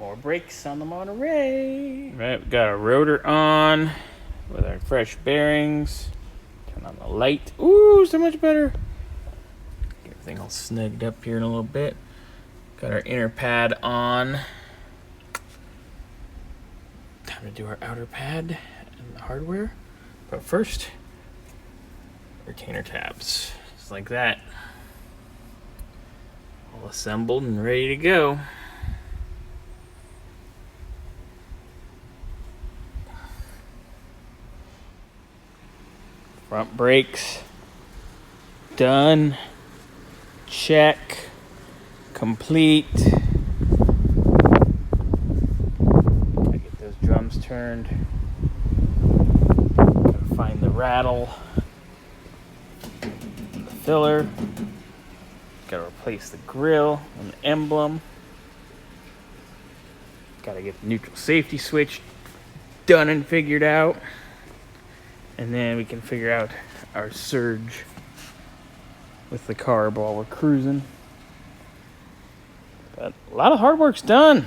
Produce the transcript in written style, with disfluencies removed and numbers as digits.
More brakes on the Monterey. Right, we got our rotor on with our fresh bearings. Turn on the light. Ooh, so much better. Get everything all snugged up here in a little bit. Got our inner pad on. Time to do our outer pad and the hardware. But first, retainer tabs. Just like that. All assembled and ready to go. Front brakes done. Check. Complete. Gotta get those drums turned. Gotta find the rattle. The filler. Gotta replace the grill and the emblem. Gotta get the neutral safety switch done and figured out. And then we can figure out our surge with the carb while we're cruising. But a lot of hard work's done.